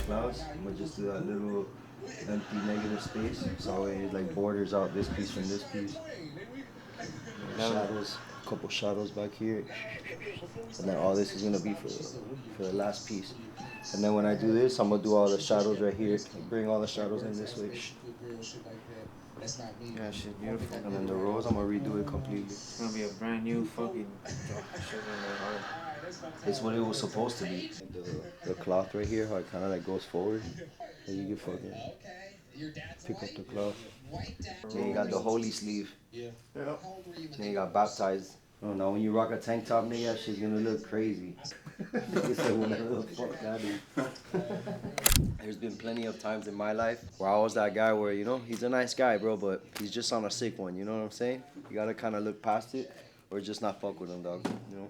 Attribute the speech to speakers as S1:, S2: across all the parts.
S1: clouds. I'm gonna just do that little empty negative space. So it like borders out this piece from this piece. Shadows, a couple shadows back here. And then all this is gonna be for the last piece. And then when I do this, I'm gonna do all the shadows right here. Bring all the shadows in this way.
S2: Yeah, shit, beautiful.
S1: And then the rose, I'm gonna redo it completely.
S2: It's gonna be a brand new fucking
S1: It's what it was supposed to be. The cloth right here, how it kind of like goes forward. And you can fucking pick up the cloth. Then you got the holy sleeve.
S2: Yeah.
S1: Then you got baptized. Oh no, when you rock a tank top, nigga, that shit's gonna look crazy. Nigga said whatever the fuck that is. There's been plenty of times in my life where I was that guy where, you know, he's a nice guy, bro, but he's just on a sick one, you know what I'm saying? You gotta kind of look past it or just not fuck with him, dog, you know?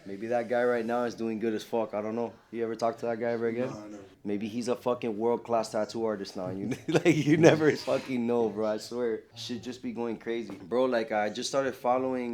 S1: Maybe that guy right now is doing good as fuck, I don't know. You ever talk to that guy ever again? No. Maybe he's a fucking world-class tattoo artist now. You like you never fucking know, bro. I swear, shit just be going crazy, bro. Like I just started following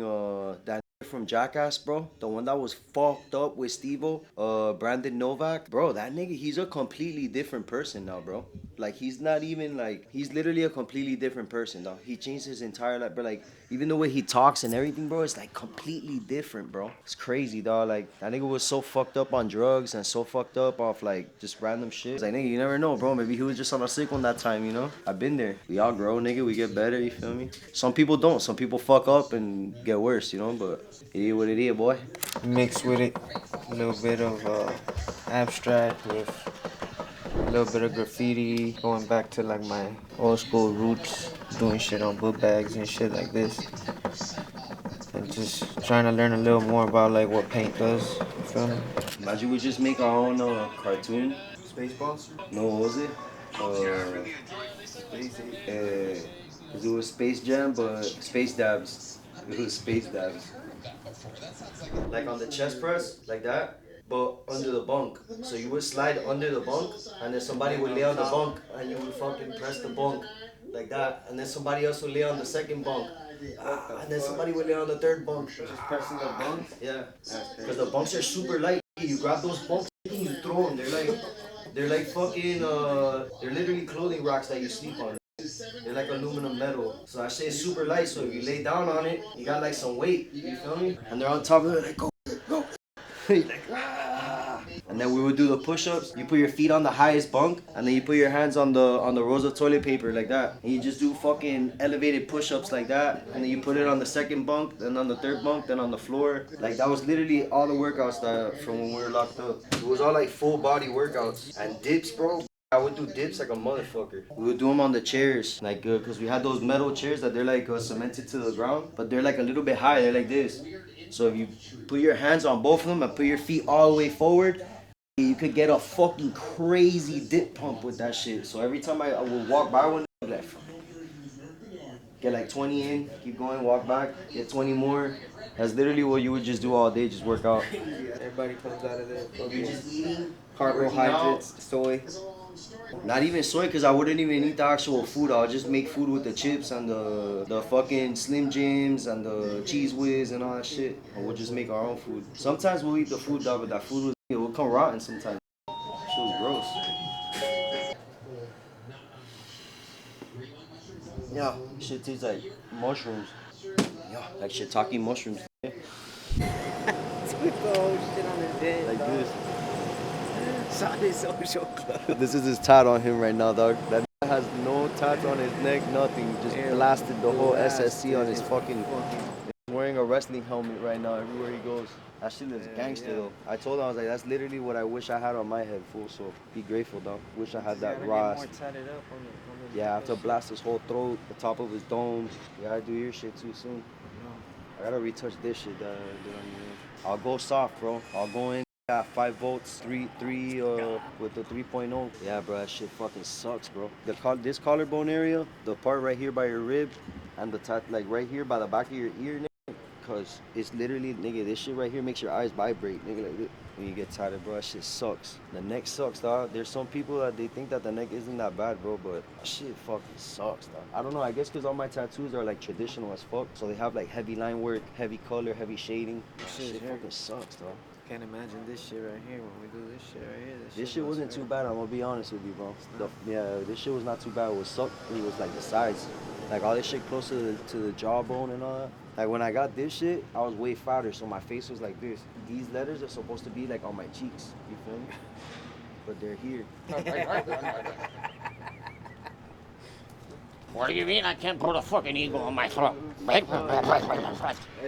S1: that from Jackass, bro. The one that was fucked up with Steve-O, Brandon Novak, bro. That nigga, he's a completely different person now, bro. Like he's not even like he's literally a completely different person, dog. He changed his entire life, bro. Like even the way he talks and everything, bro, it's like completely different, bro. It's crazy, dog. Like that nigga was so fucked up on drugs and so fucked up off like just random shit. It's like nigga, you never know, bro. Maybe he was just on a sick one that time, you know. I've been there. We all grow, nigga. We get better. You feel me? Some people don't. Some people fuck up and get worse, you know. But it is what it is, boy.
S2: Mixed with it, a little bit of abstract with a little bit of graffiti, going back to like my old school roots, doing shit on book bags and shit like this. And just trying to learn a little more about like what paint does, you feel me?
S1: Imagine we just make our own cartoon.
S2: Spaceballs?
S1: No, what was it? It was Space Jam, but Space Dabs. It was Space Dabs. Like on the chest press, like that, but under the bunk. So you would slide under the bunk, and then somebody would lay on the bunk, and you would fucking press the bunk, like that. And then somebody else would lay on the second bunk. And then somebody would lay on the third bunk.
S2: Just pressing the bunk?
S1: Yeah. Because the bunks are super light. You grab those bunks and you throw them. They're like fucking, they're literally clothing racks that you sleep on. They're like aluminum metal. So that shit is super light, so if you lay down on it, you got like some weight, you feel me? And they're on top of it, like, go, go. Like, ah. And then we would do the push-ups. You put your feet on the highest bunk, and then you put your hands on the rolls of toilet paper like that. And you just do fucking elevated push-ups like that. And then you put it on the second bunk, then on the third bunk, then on the floor. Like that was literally all the workouts that from when we were locked up. It was all like full body workouts. And dips, bro. I would do dips like a motherfucker. We would do them on the chairs, like, cause we had those metal chairs that they're like cemented to the ground, but they're like a little bit high, they're like this. So if you put your hands on both of them and put your feet all the way forward, you could get a fucking crazy dip pump with that shit. So every time I would walk by one, I'd be like, get like 20 in, keep going, walk back, get 20 more. That's literally what you would just do all day, just work out.
S2: Everybody comes out of there.
S1: You're just eating
S2: Carbohydrates, soy.
S1: Not even soy, because I wouldn't even eat the actual food. I'll just make food with the chips and the fucking Slim Jims and the Cheese Whiz and all that shit. And we'll just make our own food. Sometimes we'll eat the food, dog, but that food will come rotten sometimes. Shit was gross. Yeah, shit tastes like mushrooms. Yeah, like shiitake mushrooms.
S2: Took the whole shit on his head.
S1: Like this.
S2: Social club.
S1: This is his tat on him right now, dog. That has no tats on his neck, nothing. Just blasted the whole SSC on his fucking. He's wearing a wrestling helmet right now everywhere he goes. That shit looks gangster though. I told him, I was like, that's literally what I wish I had on my head, fool. So be grateful, dog. Wish I had that raw. Yeah, I have to blast his whole throat, the top of his dome. You gotta do your shit too soon. I gotta retouch this shit that I did on you. I'll go soft, bro. I'll go in. Got 5 volts, three with the 3.0. Yeah, bro, that shit fucking sucks, bro. This collarbone area, the part right here by your rib, and the like right here by the back of your ear, nigga, cause it's literally, nigga, this shit right here makes your eyes vibrate, nigga, like this. When you get tired, bro, that shit sucks. The neck sucks, dog. There's some people that they think that the neck isn't that bad, bro, but that shit fucking sucks, dog. I don't know, I guess cause all my tattoos are like traditional as fuck, so they have like heavy line work, heavy color, heavy shading. Shit fucking sucks, dog.
S2: can't imagine this shit right here when we do this shit right here.
S1: This shit wasn't too bad. I'm gonna be honest with you, bro.
S2: No.
S1: Yeah, this shit was not too bad. It was sucked. It was like the sides, like all this shit close to the jawbone and all that. Like when I got this shit, I was way fatter, so my face was like this. These letters are supposed to be like on my cheeks. You feel me? But they're here.
S3: What do you mean I can't put a fucking eagle on my throat?
S2: That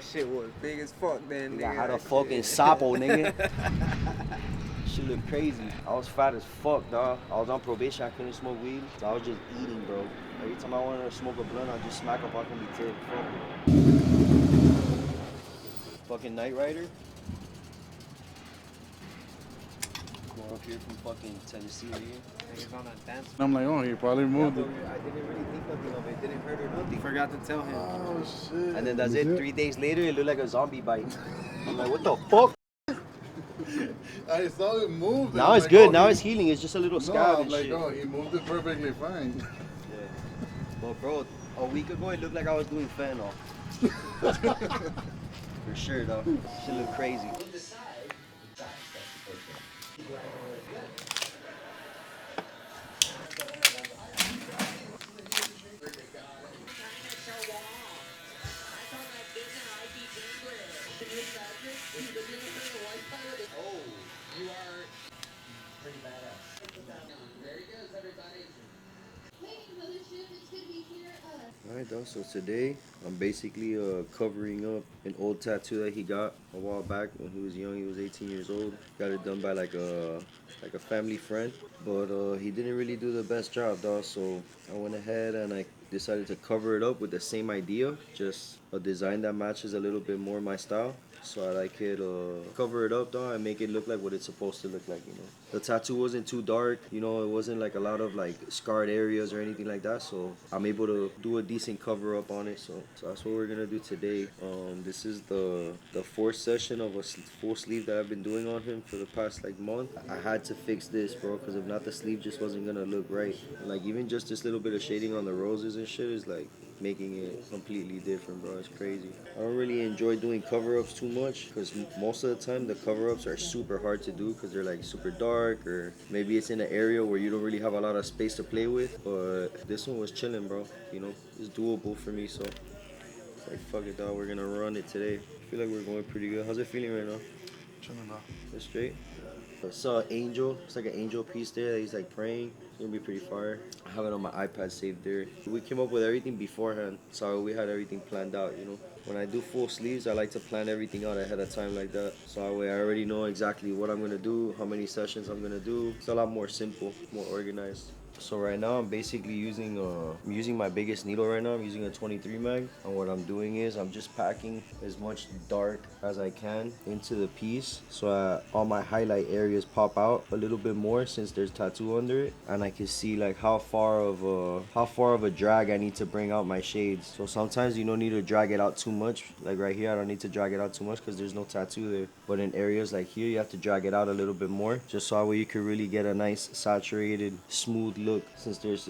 S2: shit was big as fuck then, nigga.
S1: I had a fucking sapo, nigga. Shit look crazy. I was fat as fuck, dog. I was on probation. I couldn't smoke weed, so I was just eating, bro. Every time I wanted to smoke a blunt, I'd just smack up on the tip. Fucking Night Rider. Going up here from fucking Tennessee here.
S2: Niggas on that dance.
S4: I'm like, oh, he probably moved it.
S1: I didn't really think nothing of it. It didn't hurt or nothing.
S2: Forgot to tell him.
S4: Oh, shit.
S1: And then that's it. 3 days later, it looked like a zombie bite. I'm like, what the fuck?
S4: I saw it move.
S1: Now it's good. Now it's healing. It's just a little scab
S4: I'm
S1: and
S4: like,
S1: shit.
S4: oh, he moved it perfectly fine.
S1: Yeah. But bro, a week ago it looked like I was doing fentanyl. For sure, though. Shit look crazy. Alright, though, so today I'm basically covering up an old tattoo that he got a while back when he was young. He was 18 years old. Got it done by like a family friend, but he didn't really do the best job, dog. So I went ahead and I decided to cover it up with the same idea, just a design that matches a little bit more my style. So I like it, cover it up, dog, and make it look like what it's supposed to look like, you know. The tattoo wasn't too dark, you know, it wasn't like a lot of like scarred areas or anything like that. So I'm able to do a decent cover up on it. So that's what we're gonna do today. This is the fourth session of a full sleeve that I've been doing on him for the past like month. I had to fix this, bro, because if not, the sleeve just wasn't gonna look right. Like even just this little bit of shading on the roses and shit is like making it completely different, bro. It's crazy. I don't really enjoy doing cover-ups too much because most of the time the cover-ups are super hard to do because they're like super dark, or maybe it's in an area where you don't really have a lot of space to play with. But this one was chilling, bro. You know, it's doable for me, so it's like, fuck it, dog. We're gonna run it today. I feel like we're going pretty good. How's it feeling right now?
S4: Chilling out.
S1: It's straight. I saw an angel. It's like an angel piece there that he's like praying. It's gonna be pretty fire. I have it on my iPad saved there. We came up with everything beforehand, so we had everything planned out, you know. When I do full sleeves, I like to plan everything out ahead of time like that. So that way I already know exactly what I'm gonna do, how many sessions I'm gonna do. It's a lot more simple, more organized. So right now I'm basically using my biggest needle right now. I'm using a 23 mag, and what I'm doing is I'm just packing as much dark as I can into the piece, so all my highlight areas pop out a little bit more since there's tattoo under it, and I can see like how far of a drag I need to bring out my shades. So sometimes you don't need to drag it out too much. Like right here, I don't need to drag it out too much because there's no tattoo there. But in areas like here, you have to drag it out a little bit more, just so that way you can really get a nice saturated, smooth look, since there's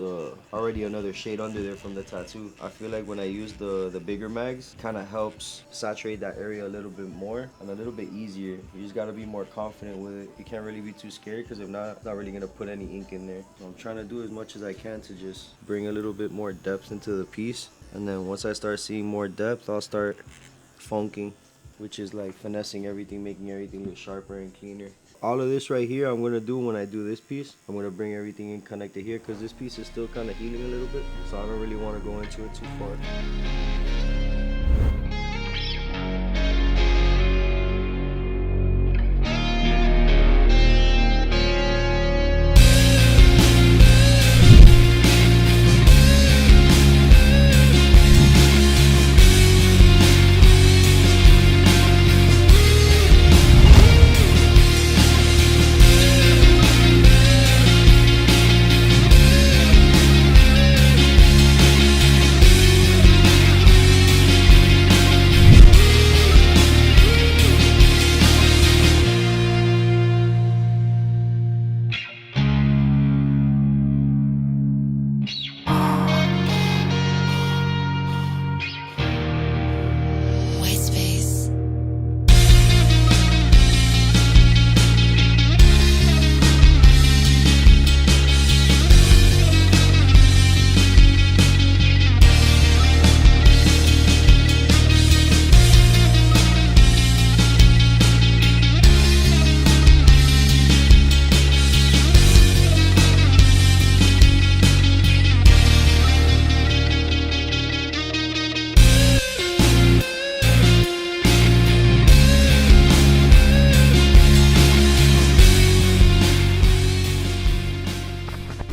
S1: already another shade under there from the tattoo. I feel like when I use the bigger mags, kind of helps saturate that area a little bit more and a little bit easier. You just got to be more confident with it. You can't really be too scared, because if not, it's not really gonna put any ink in there. So I'm trying to do as much as I can to just bring a little bit more depth into the piece, and then once I start seeing more depth, I'll start funking, which is like finessing everything, making everything look sharper and cleaner. All of this right here I'm gonna do when I do this piece. I'm gonna bring everything in connected here because this piece is still kind of healing a little bit, so I don't really want to go into it too far.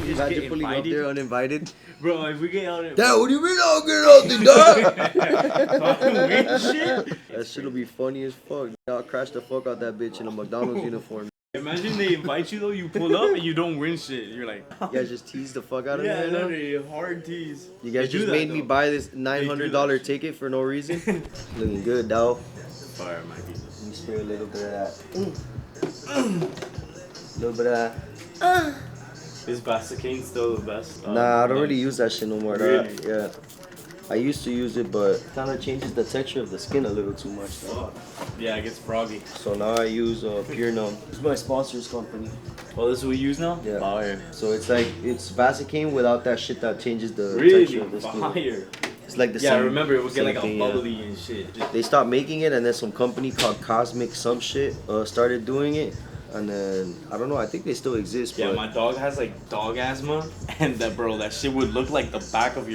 S5: just
S1: Imagine
S5: get
S1: pulling up
S5: invited.
S1: there uninvited.
S5: Bro, if we get out of
S1: Dad, what do you mean I'll get out the
S5: fucking win shit.
S1: That shit'll be funny as fuck. I'll crash the fuck out that bitch in a McDonald's uniform.
S5: Imagine they invite you though, you pull up and you don't win shit. You're like,
S1: You guys just tease the fuck out of
S5: yeah,
S1: me right now?
S5: literally, hard tease.
S1: You guys
S5: They do
S1: just
S5: that,
S1: made me
S5: though.
S1: buy this
S5: do
S1: $900
S5: that.
S1: ticket for no reason. Looking good, dog.
S5: Fire, Mikey.
S1: Let me spray a little bit of that. A little bit of that.
S5: Is Vaseline still the best?
S1: Nah, I don't really use that shit no more.
S5: Really?
S1: Yeah. I used to use it, but it kind of changes the texture of the skin a little too much. Though.
S5: Yeah, it gets froggy.
S1: So now I use Pure Numb. It's my sponsor's company.
S5: Oh, this is what we use now?
S1: Yeah.
S5: Fire.
S1: So it's like, it's Vaseline without that shit that changes the
S5: Really?
S1: texture of the skin.
S5: Fire.
S1: It's like the
S5: Yeah, I
S1: same.
S5: remember it would get
S1: same
S5: like
S1: thing,
S5: a
S1: yeah.
S5: bubbly and shit. Just,
S1: They stopped making it, and then some company called Cosmic some shit started doing it, and then I don't know. I think they still exist.
S5: yeah,
S1: but
S5: my dog has like dog asthma, and that shit would look like the back of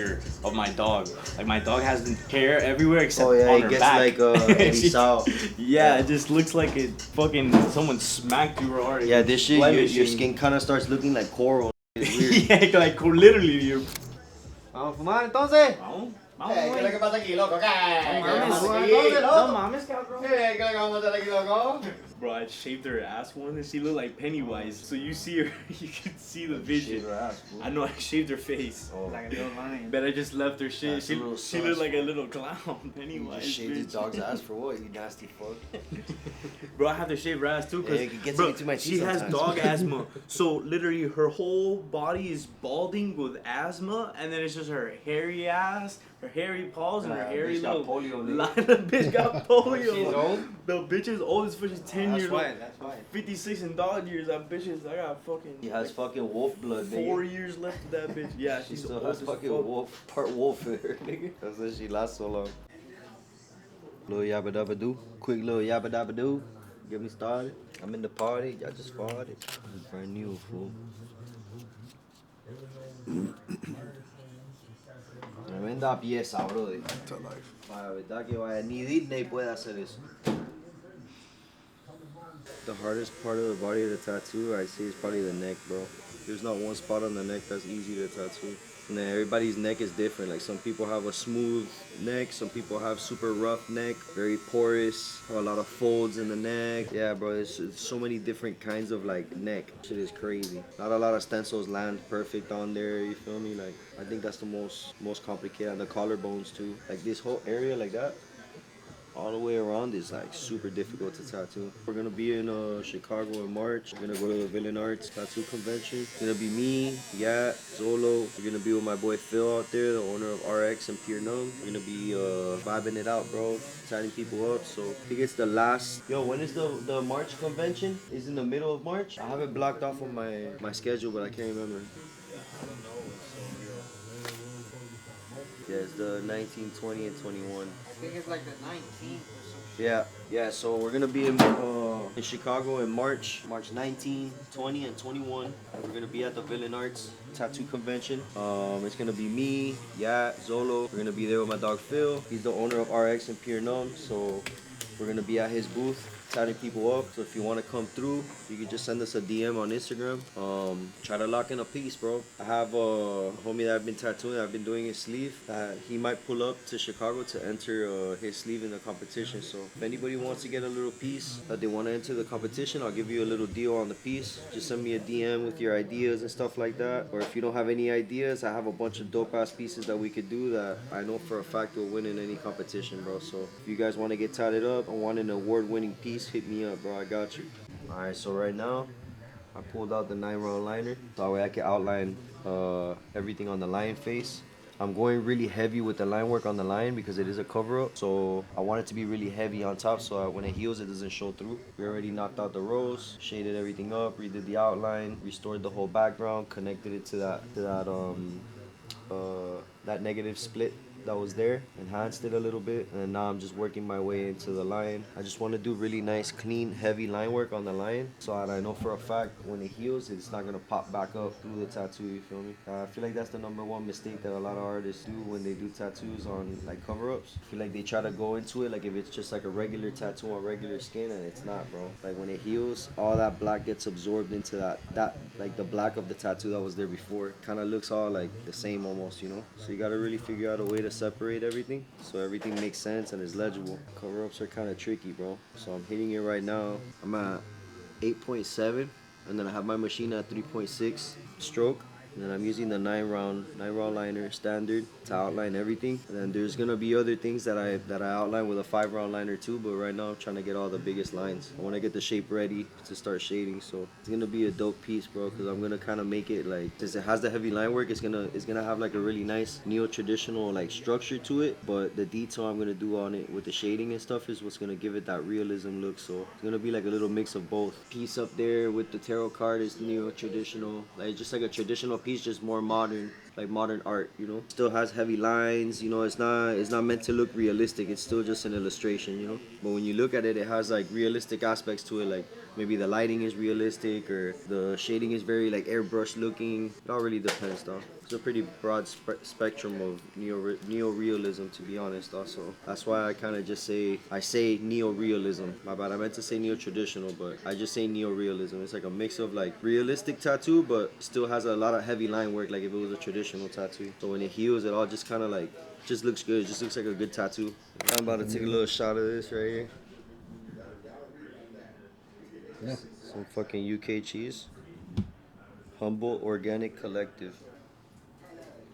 S5: my dog. Like my dog has hair everywhere except
S1: oh yeah,
S5: on
S1: it
S5: her
S1: gets
S5: back.
S1: like Eddie Sau.
S5: Yeah, it just looks like it fucking someone smacked you hard.
S1: Yeah, this shit, your
S5: Blemishing.
S1: skin kind of starts looking like coral. It's weird.
S5: Yeah, like literally you're.
S1: Vamos a fumar entonces.
S5: Vamos,
S1: ¿Qué es lo que pasa aquí, loco? ¿Qué?
S5: No mames, cabrón.
S1: ¿Qué es lo que vamos a hacer aquí, loco?
S5: Bro, I shaved her ass once and she looked like Pennywise. So you see her, you can see the vision. I know I shaved her face.
S1: Oh.
S2: Like a little lion.
S5: But I just left her shit.
S1: That's a little
S5: She
S1: sus.
S5: looked like a little clown.
S1: You
S5: Pennywise.
S1: just shaved his
S5: bitch.
S1: dog's ass for what? You nasty fuck.
S5: Bro, I have to shave her ass too because
S1: Yeah, it gets into my teeth
S5: she has
S1: sometimes.
S5: dog asthma. So literally her whole body is balding with asthma, and then it's just her hairy ass, her hairy paws, and her hairy
S1: bitch got
S5: little.
S1: polio, nigga.
S5: Line of bitch got polio.
S1: She's old?
S5: The bitch is old as fuck. She's 10 years old.
S2: That's why.
S5: 56 in dog years. That bitch is. I got fucking.
S1: He has fucking wolf blood, nigga.
S5: 4 years left of that bitch. Yeah,
S1: She
S5: she's
S1: still
S5: old
S1: has
S5: as
S1: fucking
S5: fuck.
S1: wolf, part wolf in her, nigga. That's why she lasts so long. Little yabba dabba doo. Quick little yabba dabba doo. Get me started. I'm in the party. Y'all just farted. It's brand new, fool. Tremenda pieza, brother.
S4: To life.
S1: La verdad que vaya, ni Disney puede hacer eso. The hardest part of the body of the tattoo, I say, is probably the neck, bro. There's not one spot on the neck that's easy to tattoo. And then everybody's neck is different. Like some people have a smooth neck, some people have super rough neck, very porous, have a lot of folds in the neck. Yeah, bro, it's so many different kinds of like neck. Shit is crazy. Not a lot of stencils land perfect on there. You feel me? Like I think that's the most complicated. And the collarbones too. Like this whole area like that, all the way around is like super difficult to tattoo. We're gonna be in Chicago in March. We're gonna go to the Villain Arts Tattoo Convention. It's gonna be me, Yat, Zolo. We're gonna be with my boy Phil out there, the owner of RX and Pure Numb. We're gonna be vibing it out, bro. Signing people up. So I think it's the last. Yo, when is the March convention? Is in the middle of March. I have it blocked off on my schedule, but I can't remember. Yeah, it's the 19, 20, and 21.
S2: I think it's like the 19th or something.
S1: Yeah, so we're gonna be in Chicago in March 19, 20, and 21. We're gonna be at the Villain Arts Tattoo Convention. It's gonna be me, Yat, Zolo. We're gonna be there with my dog Phil. He's the owner of RX and Pure Numb, so we're gonna be at his booth tatting people up. So if you want to come through, you can just send us a DM on Instagram. Try to lock in a piece, bro. I have a homie that I've been tattooing. I've been doing his sleeve. He might pull up to Chicago to enter his sleeve in the competition. So if anybody wants to get a little piece that they want to enter the competition, I'll give you a little deal on the piece. Just send me a DM with your ideas and stuff like that. Or if you don't have any ideas, I have a bunch of dope ass pieces that we could do that I know for a fact will win in any competition, bro. So if you guys want to get tatted up and want an award-winning piece, hit me up, bro. I got you. Alright, so right now I pulled out the 9-round liner so that way I can outline everything on the lion face. I'm going really heavy with the line work on the lion because it is a cover-up, so I want it to be really heavy on top so when it heals it doesn't show through. We already knocked out the rows, shaded everything up, redid the outline, restored the whole background, connected it to that negative split that was there, enhanced it a little bit, and now I'm just working my way into the line. I just want to do really nice, clean, heavy line work on the line, so that I know for a fact when it heals, it's not gonna pop back up through the tattoo. You feel me? I feel like that's the #1 mistake that a lot of artists do when they do tattoos on like cover-ups. I feel like they try to go into it like if it's just like a regular tattoo on regular skin, and it's not, bro. Like when it heals, all that black gets absorbed into that like the black of the tattoo that was there before. Kind of looks all like the same almost, you know. So you gotta really figure out a way to separate everything so everything makes sense and is legible. Cover-ups are kind of tricky, bro. So I'm hitting it right now. I'm at 8.7, and then I have my machine at 3.6 stroke. And then I'm using the 9 round liner standard to outline everything. And then there's gonna be other things that I outline with a 5 round liner too. But right now I'm trying to get all the biggest lines. I want to get the shape ready to start shading. So it's gonna be a dope piece, bro. Cause I'm gonna kind of make it like, since it has the heavy line work, it's gonna have like a really nice neo-traditional like structure to it. But the detail I'm gonna do on it with the shading and stuff is what's gonna give it that realism look. So it's gonna be like a little mix of both. Piece up there with the tarot card is neo-traditional, like just like a traditional piece, just more modern, like modern art, you know. Still has heavy lines, you know. It's not meant to look realistic. It's still just an illustration, you know. But when you look at it, it has like realistic aspects to it. Like maybe the lighting is realistic or the shading is very like airbrush looking. It all really depends, though. It's a pretty broad spectrum of neo-realism, to be honest. Also, that's why I kind of just say neo-realism. My bad. I meant to say neo-traditional, but I just say neo-realism. It's like a mix of like realistic tattoo, but still has a lot of heavy line work, like if it was a traditional tattoo. So when it heals, it all just kind of like just looks good. It just looks like a good tattoo. I'm about to take a little shot of this right here. Yeah. Some fucking UK cheese. Humble Organic Collective.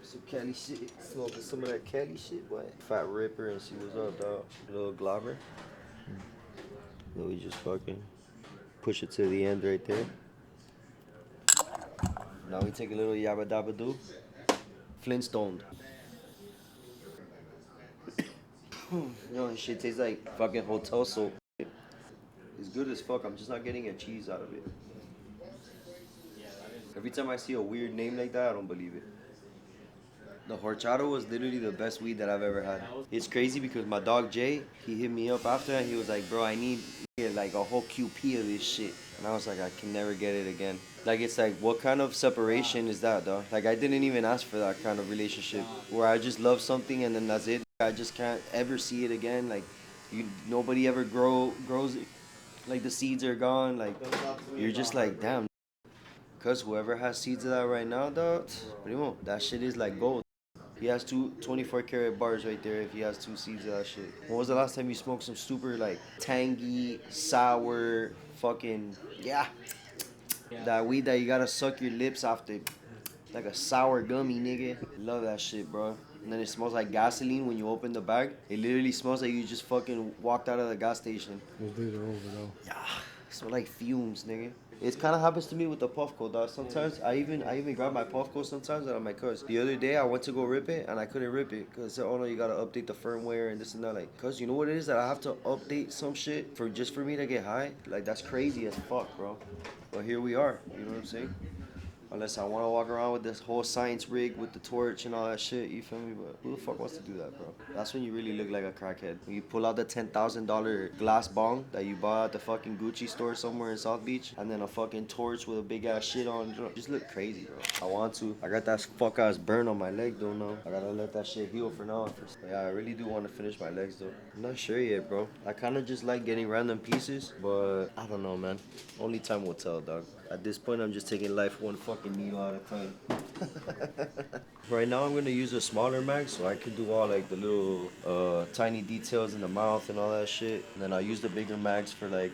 S1: Some Cali shit. Smoking some of that Cali shit, boy. Fat Ripper and see what's up, dog. Little Glauber. Then we just fucking push it to the end right there. Now we take a little Yabba Dabba Doo. Flintstone. Yo, this shit tastes like fucking hotel soap. It's good as fuck. I'm just not getting a cheese out of it. Every time I see a weird name like that, I don't believe it. The horchata was literally the best weed that I've ever had. It's crazy because my dog Jay, he hit me up after and he was like, bro, I need like a whole QP of this shit. And I was like, I can never get it again. Like, it's like, what kind of separation is that, dog? Like, I didn't even ask for that kind of relationship where I just love something and then that's it. I just can't ever see it again. Like, nobody ever grows it. Like, the seeds are gone. Like, you're just like, damn. Because whoever has seeds of that right now, dog, primo, that shit is like gold. He has two 24 karat bars right there if he has 2 seeds of that shit. When was the last time you smoked some super like tangy, sour, fucking, yeah. That weed that you gotta suck your lips after. Like a sour gummy, nigga. Love that shit, bro. And then it smells like gasoline when you open the bag. It literally smells like you just fucking walked out of the gas station.
S4: Those days are over, though.
S1: Yeah, smell like fumes, nigga. It kind of happens to me with the Puffco, dog. Sometimes I even grab my Puffco sometimes and I'm like, cuz. The other day I went to go rip it and I couldn't rip it because oh no, you gotta update the firmware and this and that. Like, cuz you know what it is that I have to update some shit for just for me to get high. Like that's crazy as fuck, bro. But here we are. You know what I'm saying? Unless I want to walk around with this whole science rig with the torch and all that shit, you feel me? But who the fuck wants to do that, bro? That's when you really look like a crackhead. When you pull out the $10,000 glass bong that you bought at the fucking Gucci store somewhere in South Beach, and then a fucking torch with a big ass shit on. Just look crazy, bro. I want to. I got that fuck ass burn on my leg though now. I gotta let that shit heal for now. But yeah, I really do want to finish my legs though. I'm not sure yet, bro. I kind of just like getting random pieces, but I don't know, man. Only time will tell, dog. At this point, I'm just taking life one fucking needle at a time. Right now, I'm gonna use a smaller mag so I can do all like the little tiny details in the mouth and all that shit. And then I'll use the bigger mags for like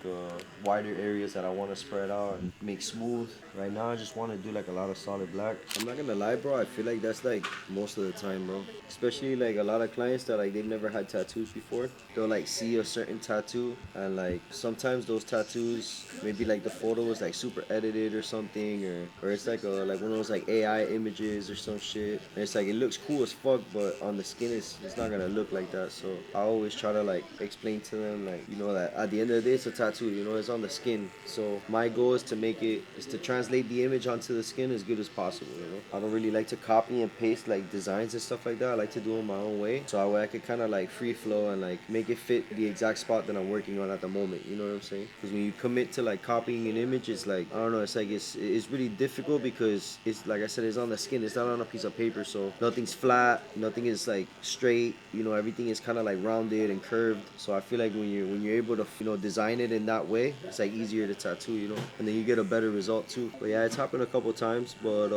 S1: wider areas that I want to spread out and make smooth. Right now, I just want to do like a lot of solid black. I'm not gonna lie, bro. I feel like that's like most of the time, bro. Especially like a lot of clients that like they've never had tattoos before. They'll like see a certain tattoo and like sometimes those tattoos maybe like the photo was like super edited or something or it's like one of those like AI images or some shit. And it's like, it looks cool as fuck, but on the skin, it's not gonna look like that. So I always try to like explain to them, like, you know, that at the end of the day, it's a tattoo, you know, it's on the skin. So my goal is to translate the image onto the skin as good as possible, you know. I don't really like to copy and paste like designs and stuff like that. I like to do it my own way, so I could kind of like free flow and like make it fit the exact spot that I'm working on at the moment, you know what I'm saying? Because when you commit to like copying an image, it's like, I don't know, it's like it's really difficult because it's like I said, it's on the skin, it's not on a piece of paper, so nothing's flat, nothing is like straight, you know, everything is kind of like rounded and curved. So I feel like when you're able to, you know, design it in that way, it's like easier to tattoo, you know, and then you get a better result too. But yeah, it's happened a couple times, but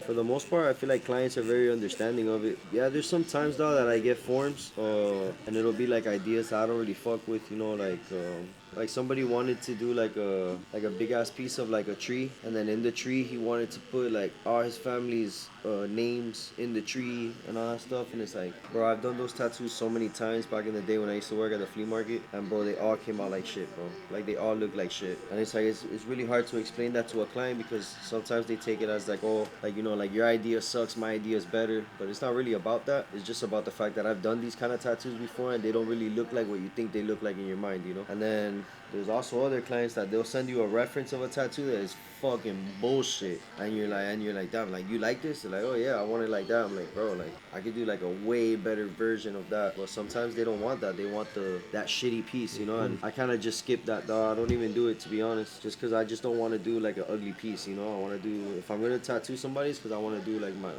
S1: for the most part, I feel like clients are very understanding of it. Yeah, there's some times though that I get forms and it'll be like ideas that I don't really fuck with, you know, like somebody wanted to do like a big ass piece of like a tree, and then in the tree he wanted to put like all his family's names in the tree and all that stuff. And it's like, bro, I've done those tattoos so many times back in the day when I used to work at the flea market, and bro, they all came out like shit, bro. Like they all look like shit. And it's like it's really hard to explain that to a client, because sometimes they take it as like, oh, like, you know, like your idea sucks, my idea is better. But it's not really about that. It's just about the fact that I've done these kind of tattoos before, and they don't really look like what you think they look like in your mind, you know. And then there's also other clients that they'll send you a reference of a tattoo that is fucking bullshit, and you're like, damn, like, you like this? They're like, oh yeah, I want it like that. I'm like, bro, like, I could do like a way better version of that. But sometimes they don't want that. They want that shitty piece, you know. And I kind of just skip that, dog. I don't even do it, to be honest, just because I just don't want to do like an ugly piece, you know. I want to do, if I'm gonna tattoo somebody, it's because I want to do like my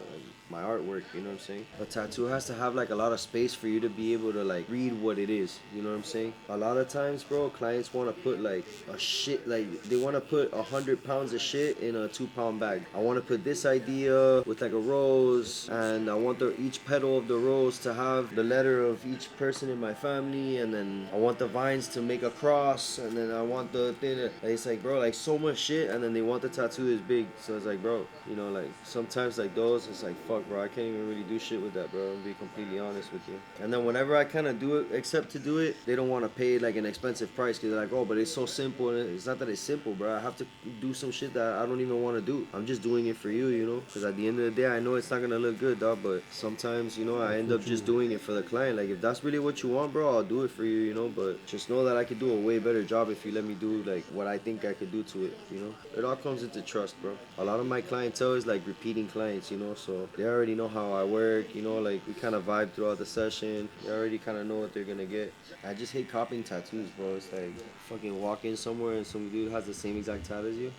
S1: artwork, you know what I'm saying? A tattoo has to have like a lot of space for you to be able to like read what it is, you know what I'm saying? A lot of times, bro, clients want to put like a shit, like they want to put 100 pounds of shit in a 2-pound bag. I want to put this idea with like a rose, and I want each petal of the rose to have the letter of each person in my family, and then I want the vines to make a cross, and then I want the thing that, like, it's like, bro, like so much shit, and then they want the tattoo this big. So it's like, bro, you know, like sometimes like those, it's like, fuck, bro, I can't even really do shit with that, bro. I'll be completely honest with you. And then whenever I kind of do it, accept to do it, they don't want to pay like an expensive price, because they're like, oh, but it's so simple. And it's not that it's simple, bro. I have to do some shit that I don't even want to do. I'm just doing it for you, you know, because at the end of the day, I know it's not gonna look good, dog, but sometimes, you know, I end up just doing it for the client. Like, if that's really what you want, bro, I'll do it for you, you know. But just know that I could do a way better job if you let me do like what I think I could do to it, you know. It all comes into trust, bro. A lot of my clientele is like repeating clients, you know, so they already know how I work, you know, like we kind of vibe throughout the session. They already kind of know what they're gonna get. I just hate copying tattoos, bro. It's like fucking walk in somewhere and some dude has the same exact tat as you.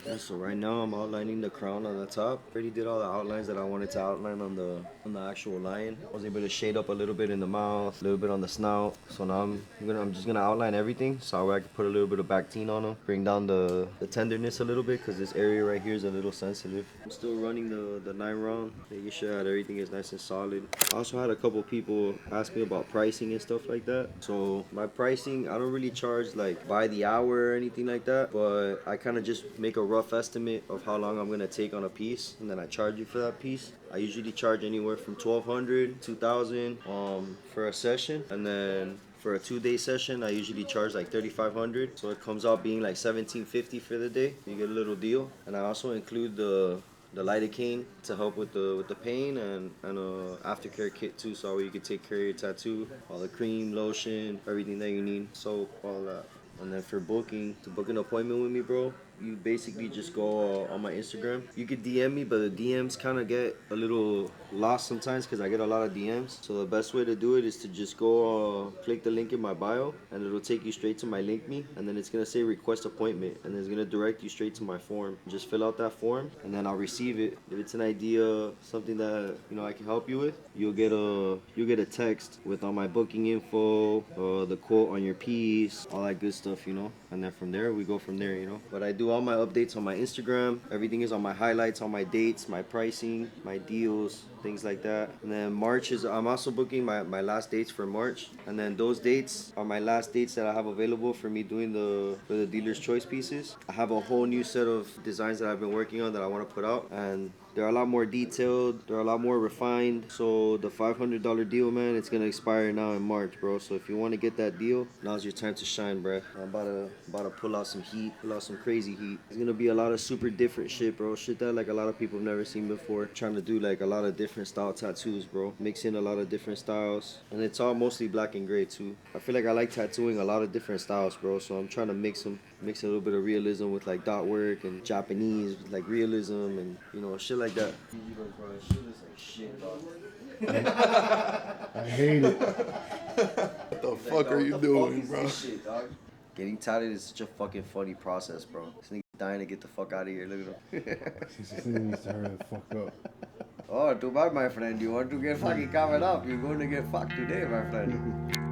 S1: Yeah, so right now I'm outlining the crown on the top. Already did all the outlines that I wanted to outline on the actual lion. I was able to shade up a little bit in the mouth, a little bit on the snout. So now I'm just gonna outline everything, so I can put a little bit of Bactine on them, bring down the tenderness a little bit, because this area right here is a little sensitive. I'm still running the 9 round, making sure that everything is nice and solid. I also had a couple people ask me about pricing and stuff like that. So my pricing, I don't really charge like by the hour or anything like that, but I kind of just make a rough estimate of how long I'm gonna take on a piece, and then I charge you for that piece. I usually charge anywhere from $1,200, $2,000 for a session, and then for a 2-day session I usually charge like $3,500, so it comes out being like $1,750 for the day. You get a little deal, and I also include the lidocaine to help with the pain, and a aftercare kit too, so you can take care of your tattoo, all the cream, lotion, everything that you need, soap, all that. And then for to book an appointment with me, bro, you basically just go on my Instagram. You could DM me, but the DMs kind of get a little lost sometimes because I get a lot of DMs. So the best way to do it is to just go click the link in my bio, and it'll take you straight to my link me, and then it's gonna say request appointment, and it's gonna direct you straight to my form. Just fill out that form, and then I'll receive it. If it's an idea, something that, you know, I can help you with, you'll get a text with all my booking info, the quote on your piece, all that good stuff, you know. And then from there we go from there, you know. But I do all my updates on my Instagram. Everything is on my highlights, on my dates, my pricing, my deals, things like that. And then I'm also booking my last dates for March, and then those dates are my last dates that I have available for me doing for the dealer's choice pieces. I have a whole new set of designs that I've been working on that I want to put out, and They're a lot more detailed. They're a lot more refined. So the $500 deal, man, it's gonna expire now in March, bro. So if you want to get that deal, now's your time to shine, bro. I'm about to pull out some heat, pull out some crazy heat. It's gonna be a lot of super different shit, bro. Shit that like a lot of people have never seen before. Trying to do like a lot of different style tattoos, bro. Mix in a lot of different styles, and it's all mostly black and gray too. I feel like I like tattooing a lot of different styles, bro. So I'm trying to mix them, mix a little bit of realism with like dot work and Japanese with like realism and you know shit like that. Bro, shit looks like shit, dog.
S4: I hate it. What the fuck are you doing, bro?
S1: Shit, dog. Getting tatted is such a fucking funny process, bro. This nigga dying to get the fuck out of here. Look at him.
S4: She needs to hurry the fuck up.
S1: Oh, too bad, my friend. You want to get fucking covered up. You're going to get fucked today, my friend.